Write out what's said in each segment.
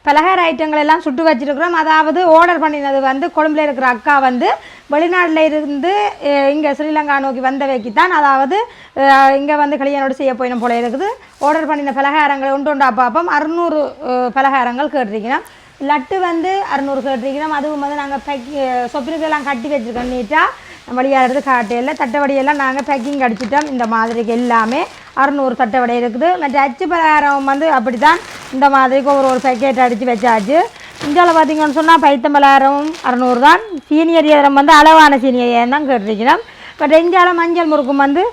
பலகார ஐட்டங்கள் எல்லாம் சுட்டு வச்சுருக்குறோம். அதாவது ஆர்டர் பண்ணினது வந்து கொழும்பில் இருக்கிற அக்கா வந்து வெளிநாட்டில் இருந்து இங்கே ஸ்ரீலங்கா நோக்கி வந்தவைக்கு தான், அதாவது இங்கே வந்து கல்யாணோடு செய்ய போயிடும் போல இருக்குது. ஆர்டர் பண்ணின பலகாரங்கள் ஒன்றா பார்ப்போம். 600 பலகாரங்கள் கேட்டிருக்கிறோம். லட்டு வந்து 600 கேட்டிருக்கிறோம். அதுவும் வந்து நாங்கள் சொப்பினுக்கெல்லாம் கட்டி வச்சுருக்கோம் நீட்டாக. வழியாகிறது காட்டையில் தட்டவடையெல்லாம் நாங்கள் பேக்கிங் அடிச்சிட்டோம். இந்த மாதிரிக்கு எல்லாமே 600 தட்டவடை இருக்குது. மற்ற அச்சு பலகாரம் வந்து அப்படி தான் இந்த மாதிரிக்கு ஒரு பேக்கெட் அடித்து வச்சாச்சு. இந்தியாவில் பார்த்திங்கன்னு சொன்னால் பைத்தம் பலகாரம் 600 தான். சீனி அரியாரம் வந்து அளவான சீனி அரியாரம் தான் கேட்டிருக்கிறோம். பட் இந்தியாவில் மஞ்சள் முறுக்கும் வந்து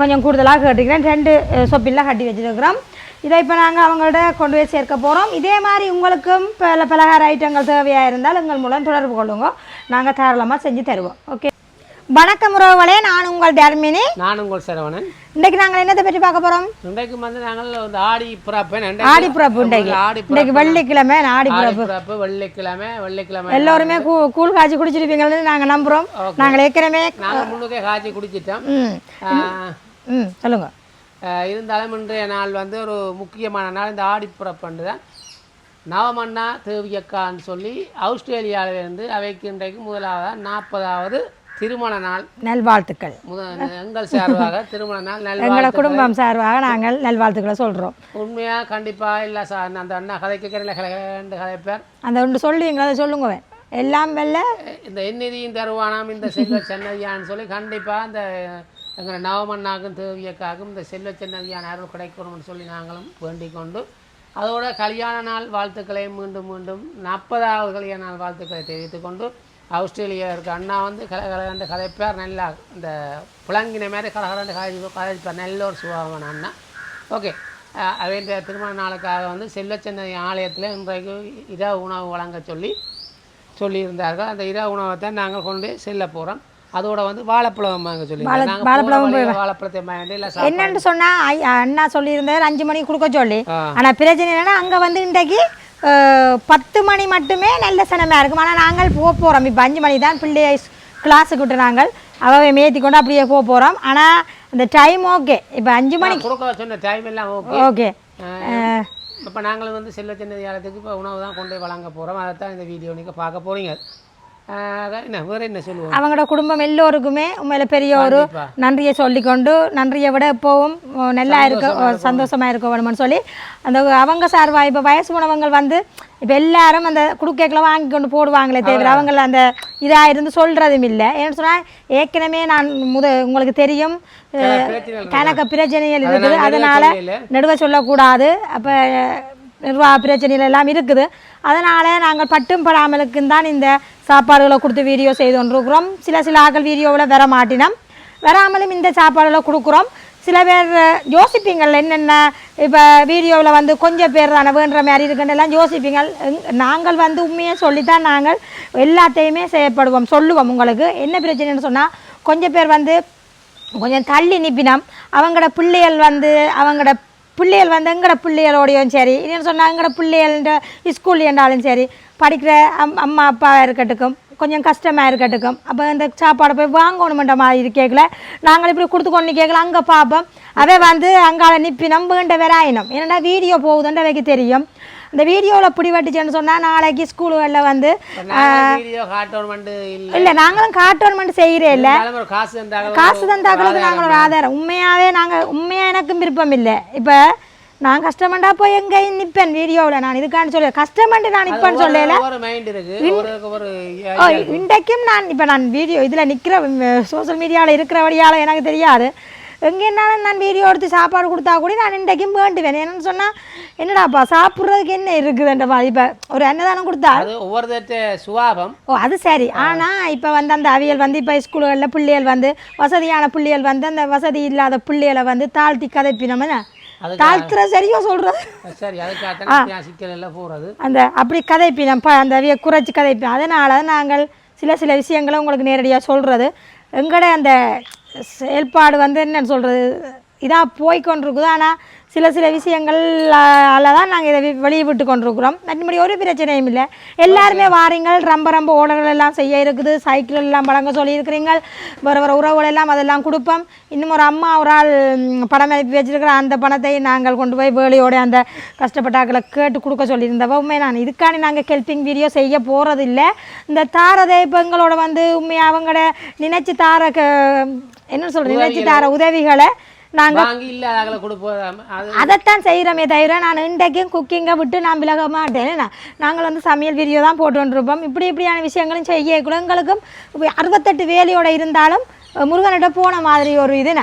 கொஞ்சம் கூடுதலாக கேட்டிருக்கிறேன். 2 சொப்பிலாம் கட்டி வச்சுருக்கிறோம். இதை இப்போ நாங்கள் அவங்கள்ட்ட கொண்டு போய் சேர்க்க போகிறோம். இதே மாதிரி உங்களுக்கும் பலகார ஐட்டங்கள் தேவையாக இருந்தால் எங்கள் மூலம் தொடர்பு கொள்ளுங்க. நாங்கள் தாராளமாக செஞ்சு தருவோம். ஓகே, வணக்கம் உறவுகளே, நான் உங்கள் தர்மினி. நான் உங்கள் சரவணன். இன்றைக்கு நாங்கள் என்னத்தை பற்றி பார்க்க போகிறோம்? இன்றைக்கு வந்து நாங்கள் ஆடிப்புறப்பு இன்றைக்கு வெள்ளிக்கிழமை. ஆடிப்புறப்பு வெள்ளிக்கிழமை எல்லோருமே கூழ் காய்ச்சி குடிச்சிருப்பீங்கன்னு நாங்கள் நம்புகிறோம். நாங்கள் ஏற்கனவே நாங்கள் முன்னுக்கே காய்ச்சி குடிச்சிட்டோம். சொல்லுங்க. இருந்தாலும் இன்றைய நாள் வந்து ஒரு முக்கியமான நாள். இந்த ஆடிப்புறப்புண்டு தான் நவமன்னா தேவியக்கான்னு சொல்லி ஆஸ்திரேலியாவிலிருந்து அவைக்கு இன்றைக்கு முதலாவது 40வது திருமண நாள் நல்வாழ்த்துக்கள். எங்கள் சார்பாக திருமண நாள் எங்களோட குடும்பம் சார்பாக நாங்கள் நல்வாழ்த்துக்களை சொல்கிறோம். உண்மையாக கண்டிப்பாக இல்லை சார். அந்த அண்ணா கதைப்பேர் அந்த ஒன்று சொல்லி எங்களை அதை சொல்லுங்க. எல்லாம் வெல்ல இந்த எந்நிதியும் தருவானாம் இந்த செல்வ சென்னதியான்னு சொல்லி கண்டிப்பாக இந்த எங்களை நவமன்னாக்கும் தேவியக்காகும் இந்த செல்வ சென்னதியான அருள் கிடைக்கணும்னு சொல்லி நாங்களும் வேண்டிக் கொண்டு அதோட கல்யாண நாள் வாழ்த்துக்களை மீண்டும் 40வது கல்யாண நாள் வாழ்த்துக்களை தெரிவித்துக் கொண்டு ஆஸ்திரேலியா இருக்க அண்ணா வந்து கலகலண்டு கதைப்பார். நல்லா இந்த புழங்கின மாதிரி கலகலண்டு கதைப்பார். நல்ல ஒரு சுபாவமான அண்ணா. ஓகே, அவருடைய திருமண நாளுக்காக வந்து செல்வச்சென்னை ஆலயத்தில் இன்றைக்கு இரவு உணவு வழங்க சொல்லியிருந்தார்கள். அந்த இரவு உணவை தான் நாங்கள் கொண்டு செல்ல போகிறோம். அதோட வந்து வாழைப்பழம் வாங்க சொல்லி வாழைப்பழத்தை என்னன்னு சொன்னா அண்ணா சொல்லியிருந்தார் 5 மணிக்கு கொடுக்க சொல்லி. ஆனால் பிரச்சனை என்னன்னா அங்கே வந்து இன்றைக்கு 10 மணி மட்டுமே நல்ல சனமாக இருக்கும். ஆனால் நாங்கள் போகிறோம். இப்போ 5 மணி தான் பிள்ளைய கிளாஸுக்கு விட்டு நாங்கள் அவை மேத்தி கொண்டு அப்படியே போகிறோம். ஆனால் அந்த டைம் ஓகே. இப்போ 5 மணிக்கு கொடுக்க சொன்ன டைம் எல்லாம் ஓகே. ஓகே, இப்போ நாங்கள் வந்து செல்வ சின்ன ஆலயத்துக்கு இப்போ உணவு தான் கொண்டு வழங்க போகிறோம். அதை தான் இந்த வீடியோ நீங்கள் பார்க்க போகிறீங்க. என்ன சொல்லுவோம், அவங்களோட குடும்பம் எல்லோருக்குமே உண்மையில பெரிய ஒரு நன்றியை சொல்லிக்கொண்டு, நன்றியை விட எப்போவும் நல்லா இருக்க சந்தோஷமாக இருக்க வேணும்னு சொல்லி அந்த அவங்க சார்பாக இப்போ வயசு உணவங்கள் வந்து இப்போ எல்லாரும் அந்த குடுக்கைகளை வாங்கி கொண்டு போடுவாங்களே தவிர அவங்கள அந்த இதாக இருந்து சொல்கிறதும் இல்லை. ஏன்னு சொன்னால் ஏற்கனவே நான் உங்களுக்கு தெரியும் கணக்க பிரச்சனைகள் இருக்குது. அதனால் நடுவே சொல்லக்கூடாது. அப்போ நிர்வாக பிரச்சனைகள் எல்லாம் இருக்குது. அதனால் நாங்கள் பட்டும் படாமலுக்கும் தான் இந்த சாப்பாடுகளை கொடுத்து வீடியோ செய்து கொண்டிருக்கிறோம். சில ஆக்கள் வீடியோவில் வர மாட்டினோம், வராமலும் இந்த சாப்பாடுகளை கொடுக்குறோம். சில பேர் யோசிப்பீங்கள் என்னென்ன இப்போ வீடியோவில் வந்து கொஞ்சம் பேர் தானே வேண்டுற மாதிரி இருக்குன்னெல்லாம் யோசிப்பீங்கள். நாங்கள் வந்து உண்மையை சொல்லித்தான் நாங்கள் எல்லாத்தையுமே செய்யப்படுவோம், சொல்லுவோம். உங்களுக்கு என்ன பிரச்சனைன்னு சொன்னால் கொஞ்சம் பேர் வந்து கொஞ்சம் தள்ளி நிற்பினோம். அவங்களோட பிள்ளைகள் வந்து எங்களோட பிள்ளைகளோடையும் சரி, இன்னும் சொன்னால் எங்களோட பிள்ளைகள்ன்ற ஸ்கூல் என்றாலும் சரி, படிக்கிற அம்மா அப்பாவாக இருக்கட்டுக்கும் கொஞ்சம் கஷ்டமாக இருக்கட்டுக்கும். அப்போ இந்த சாப்பாடை போய் வாங்கணுமென்ற மாதிரி கேட்கல. நாங்கள் இப்படி கொடுத்து கொண்டு கேட்கல. அங்கே பார்ப்போம் அதை வந்து அங்கால நிப்பி நம்புகின்ற வேறாயினோம். ஏன்னா வீடியோ போகுதுன்ற வைக்க தெரியும். இந்த வீடியோவில் பிடிபட்டுச்சுன்னு சொன்னால் நாளைக்கு ஸ்கூலுகளில் வந்து இல்லை நாங்களும் காட்டோன்மெண்ட் செய்கிறே இல்லை, காசு தந்தாக்களுக்கு நாங்கள் ஒரு ஆதாரம். உண்மையாக எனக்கும் விருப்பம் இல்லை. இப்போ நான் கஷ்டமண்டா போய் எங்கேயும் நிற்பேன் வீடியோவில். நான் இதுக்கான சொல்ல கஷ்டமண்டு நான் நிற்பேன்னு சொல்லல. இன்றைக்கும் நான் வீடியோ இதில் நிற்கிற சோசியல் மீடியாவில் இருக்கிற வழியால் எனக்கு தெரியாது. எங்கேனாலும் நான் வீடியோ எடுத்து சாப்பாடு கொடுத்தா கூட நான் இன்றைக்கும் வேண்டுவேன். என்னன்னு சொன்னால் என்னடாப்பா சாப்பிட்றதுக்கு என்ன இருக்குதுன்ற மாதிரி. இப்போ ஒரு அன்னதானம் கொடுத்தா ஒவ்வொரு சுவாபம். அது சரி. ஆனால் இப்போ வந்து அந்த அவியல் வந்து இப்போ ஸ்கூல்களில் பிள்ளைகள் வந்து வசதியான பிள்ளைகள் வந்து அந்த வசதி இல்லாத பிள்ளைகளை வந்து தாழ்த்தி கதைப்பினோம்னா தாழ்த்துற சரியா சொல்கிறது அந்த அப்படி கதைப்பினம் அந்த அவிய குறைச்சி கதைப்பினோம். அதனால் நாங்கள் சில விஷயங்களை உங்களுக்கு நேரடியாக சொல்கிறது. எங்களோட அந்த செயல்பாடு வந்து என்னன்னு சொல்கிறது இதாக போய்கொண்டிருக்குது. ஆனால் சில விஷயங்கள்ல தான் நாங்கள் இதை வெளியே விட்டு கொண்டிருக்கிறோம். மற்றபடி ஒரு பிரச்சனையும் இல்லை. எல்லாருமே வாரீங்கள், ரொம்ப ஓடர்கள் எல்லாம் செய்ய இருக்குது, சைக்கிள் எல்லாம் வழங்க சொல்லியிருக்கிறீங்க, வேறு உறவுகள் எல்லாம் அதெல்லாம் கொடுப்போம். இன்னும் ஒரு அம்மா ஒரு ஆள் பணம் அனுப்பி வச்சிருக்கிற அந்த பணத்தை நாங்கள் கொண்டு போய் வேலையோட அந்த கஷ்டப்பட்டாக்களை கேட்டு கொடுக்க சொல்லியிருந்தவ. உண்மை நான் இதுக்காண்டி நாங்கள் ஹெல்பிங் வீடியோ செய்ய போகிறதில்லை. இந்த தாரதை இப்போ எங்களோட உண்மையாக அவங்களோட நினைச்சு தார என்ன சொல்கிறது, நினைச்சு தார உதவிகளை அதைத்தான் செய்கிறோமே தவிர நான் இன்றைக்கும் குக்கிங்கை விட்டு நான் விலக மாட்டேன். நாங்கள் சமையல் வீடியோ தான் போட்டுருப்போம். இப்படியான விஷயங்களும் செய்யக்கூட எங்களுக்கும் 68 வேலையோட இருந்தாலும் முருகனிட போன மாதிரி ஒரு இது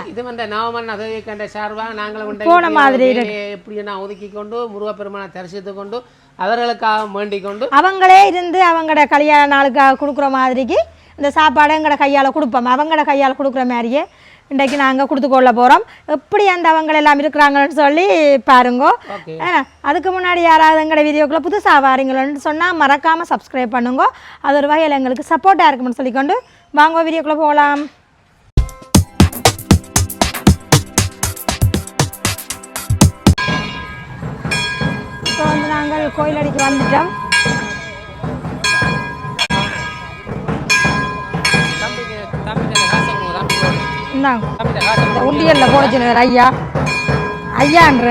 போன மாதிரி ஒதுக்கி கொண்டு முருகப்பெருமானை தரிசித்து கொண்டு அவர்களுக்காக வேண்டிக் கொண்டு அவங்களே இருந்து அவங்களோட கல்யாண நாளுக்காக கொடுக்குற மாதிரிக்கு இந்த சாப்பாடு எங்களோட கையால் கொடுப்போம். அவங்களோட கையால் கொடுக்குற மாதிரியே இன்றைக்கு நாங்கள் கொடுத்து கொள்ள போகிறோம். எப்படி அந்த அவங்க எல்லாம் இருக்கிறாங்கன்னு சொல்லி பாருங்க. அதுக்கு முன்னாடி யாராவது எங்களோட வீடியோக்குள்ளே புதுசாக வாரீங்களோன்னு சொன்னால் மறக்காமல் சப்ஸ்கிரைப் பண்ணுங்க. அது ஒரு வகையில் எங்களுக்கு சப்போர்ட்டாக இருக்கும்னு சொல்லிக்கொண்டு வாங்க வீடியோக்குள்ளே போகலாம். இப்போ நாங்கள் கோயிலடிக்கு வந்துட்டோம். உண்டியல்ல போடச்சு ஐயா ஐயான்ற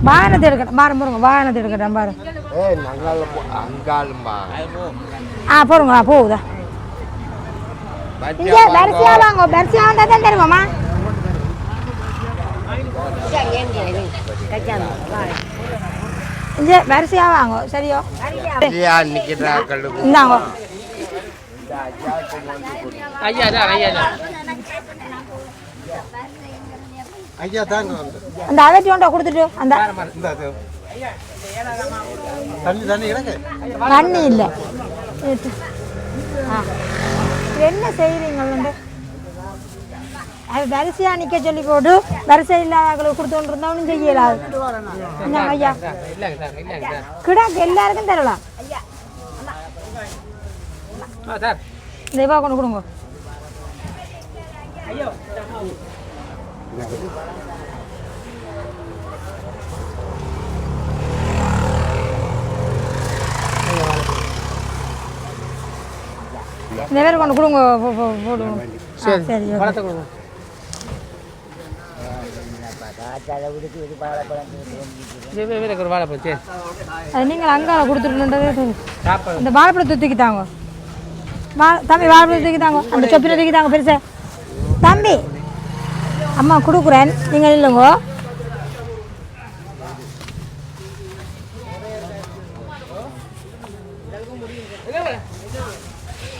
வாகனத்தை எடுக்கணும் பாருங்க, வாகனத்தை எடுக்கட்டும் பாரு. போருங்க போகுதா வரிசையா வாங்க, வரிசையா வந்தா தான் தருவோமா. இங்கே வரிசையா வாங்க சரியோ. இந்தாங்க அந்த அகட்டி ஒன்றை கொடுத்துட்டு அந்த தண்ணி இல்லை என்ன செய்வீங்க? அது வரிசையா நிக்க சொல்லி போட்டு வரிசை இல்லாத கொடுத்து இருந்தவனும் செய்யலாது. ஐயா கிடாக்கு எல்லாருக்கும் தரலாம். இந்த இவா கொண்டு கொடுங்க. இந்த பேர் கொண்டு கொடுங்க போடுவோம். சரி நீங்கள் அங்கால கொடுத்துட்டு இந்த வாழைப்பழத்தை தூக்கி தாங்க தம்பி, வாழைப்பழத்தை தூக்கி தாங்க, அந்த சொப்பினை தூக்கி தாங்க பெருசா தம்பி. அம்மா கொடுக்குறேன், நீங்கள் இல்லைங்க.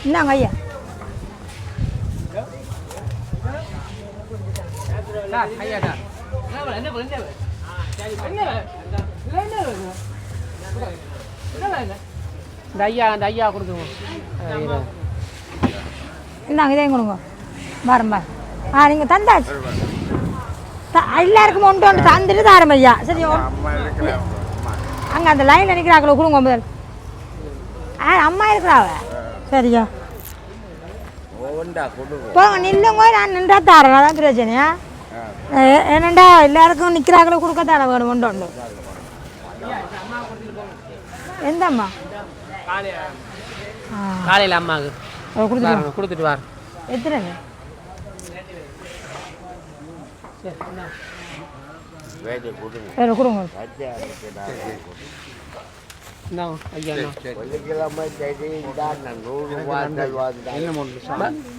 இந்தாங்க ஐயா. அந்த ஐயா கொடுத்துருவோம். இந்தாங்க இதையும் கொடுங்க. பாரம் பாரு. நீங்கள் தந்தாச்சு எல்லாருக்கும் ஒன்று தந்துட்டு தாரம் ஐயா. சரி அங்கே அந்த லைனில் நிற்கிறாங்களோ கொடுங்க முதல். அம்மா இருக்கிறாவ. சரியா போங்க நில்லுங்க, நான் நின்றா தாரேன். அதான் பிரச்சனையா. ஏனண்டா எல்லாருக்கும் நிற்கிறாங்களோ கொடுக்கத்தானே வேணும் ஒன்று உண்டு. எந்த அம்மா? காலையில் அம்மாவுக்கு கொடுத்துட்டு கொடுத்துட்டு வார். எத்தனை? வேறு கொடுங்க. ஐயா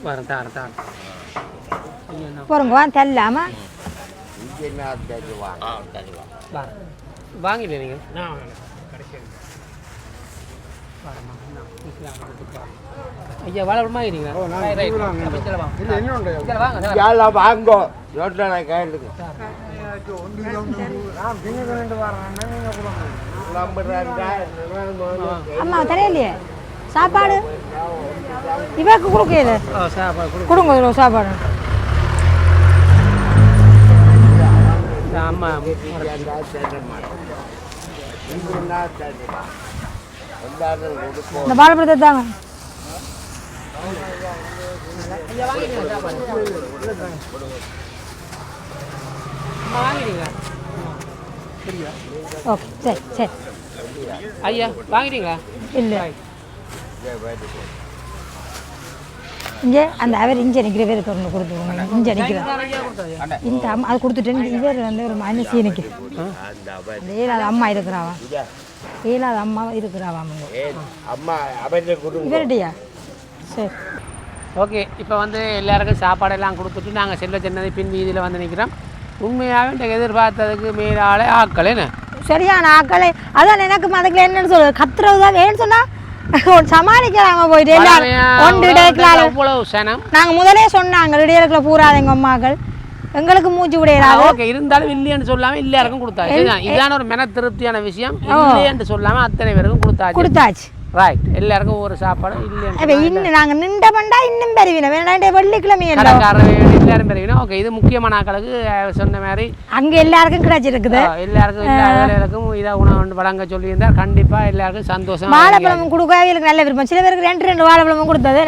வரேன் தாரேன் தாரேன். போகிறோங்க வா தெரியலாம வாங்கிட்டு நீங்கள் ஐயா வாழைப்பழமா இருக்கீங்களா? வாங்கோ கேளுங்க. அம்மா தெரியலையே சாப்பாடு இவக்கு கொடுக்கல. கொடுங்க சாப்பாடு. அம்மா இந்த வாழைப்பழத்தை தாங்க. ஓகே சரி சரி. ஐயா வாங்கிட்டீங்களா? இல்லை இங்கே அந்த அவர் இங்கே நிற்கிற பேர் ஒன்று கொடுத்துருவோங்க. இங்கே நிற்கிறேன் இந்த அம்மா அது கொடுத்துட்டேன். இவர் வந்து ஒரு மனசு நிற்க அந்த ஏழாவது அம்மா இருக்கிறாவா? ஏழாவது அம்மா இருக்கிறாவா? இவருடையா? சரி ஓகே. இப்போ வந்து எல்லாருக்கும் சாப்பாடெல்லாம் கொடுத்துட்டு நாங்கள் செல்வ சென்னதை பின் வீதியில் வந்து நிற்கிறோம். உண்மையாகவே இந்த எதிர்பார்த்ததுக்கு மேலாலே ஆக்கள் என்ன சரியான ஆக்களை அதான் எனக்கு மதத்தில் என்னன்னு சொல்லுது கத்துறது தான் வேணும்னு சொன்னா சமாளிக்கிறாங்க போயிட்டு இவ்வளவு சனம். நாங்கள் முதலே சொன்னாங்க இடையில பூராத எங்கள் அம்மாக்கள் எங்களுக்கு மூச்சு விடையாது. ஓகே இருந்தாலும் இல்லைன்னு சொல்லாமல் எல்லாருக்கும் கொடுத்தாச்சு. இதான ஒரு மன திருப்தியான விஷயம். இல்லைன்னு சொல்லாமல் அத்தனை பேருக்கும் கொடுத்தாச்சு. ரைட். எல்லாருக்கும் ஒரு சாப்பாடு இல்லை. இன்னும் நாங்கள் நின்ற பண்ணா இன்னும் பெருவினோம். வேணாண்டே வெள்ளிக்கிழமை எல்லாரும் பெருவினோம். ஓகே இது முக்கியமான ஆக்களுக்கு சொன்ன மாதிரி அங்கே எல்லாருக்கும் கிடைச்சிருக்குது. எல்லாருக்கும் எல்லா வேலைகளுக்கும் இதாக உணவு வழங்க சொல்லியிருந்தா கண்டிப்பாக எல்லாருக்கும் சந்தோஷம். வாழைப்பழம் கொடுக்க அவியலுக்கு நல்ல விருப்பம். சில பேருக்கு ரெண்டு வாழைப்பழமும் கொடுத்தது.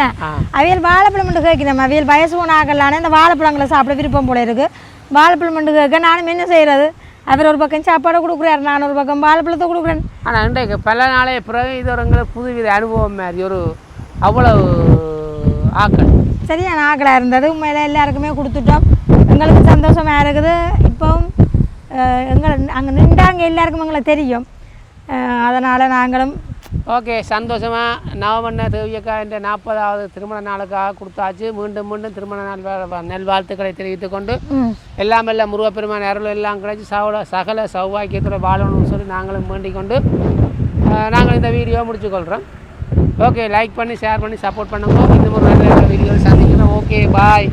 அவியல் வாழைப்பழம் கேட்கணும். அவியல் வயசு போன ஆக்கலான இந்த வாழைப்பழங்களை சாப்பிட விருப்பம் போல இருக்கு. வாழைப்பழம் கேட்க நானும் என்ன செய்யறது? அவர் ஒரு பக்கம் சாப்பாடை கொடுக்குறாரு, நான் ஒரு பக்கம் வாழைப்பழத்தை கொடுக்குறேன். ஆனால் இன்றைக்கு பல நாளைய பிறகு இது ஒரு எங்களுக்கு புதுவித அனுபவம் மாதிரி ஒரு அவ்வளவு ஆக்கள் சரியான ஆக்களாக இருந்தது. உண்மையில எல்லாருக்குமே கொடுத்துட்டோம். எங்களுக்கு சந்தோஷமாக இருக்குது. இப்போவும் எங்களை அங்கே நின்றாங்க எல்லாருக்கும் எங்களை தெரியும். அதனால் நாங்களும் ஓகே சந்தோஷமாக நவமன்ன தேவியக்கா என்ற 40வது திருமண நாளுக்காக கொடுத்தாச்சு. மீண்டும் மீண்டும் திருமண நாள் நல்வாழ்த்துக்களை தெரிவித்துக் கொண்டு எல்லாம் முருகப்பெருமான் அருள் எல்லாம் கிடைச்சி சகல சௌபாக்கியத்தோடு வாழணும்னு சொல்லி நாங்களும் வேண்டிக் கொண்டு நாங்கள் இந்த வீடியோ முடிச்சுக்கொள்கிறோம். ஓகே லைக் பண்ணி ஷேர் பண்ணி சப்போர்ட் பண்ணுங்க. இந்த ஒரு நல்ல வீடியோவில் சந்திக்கிறோம். Okay bye.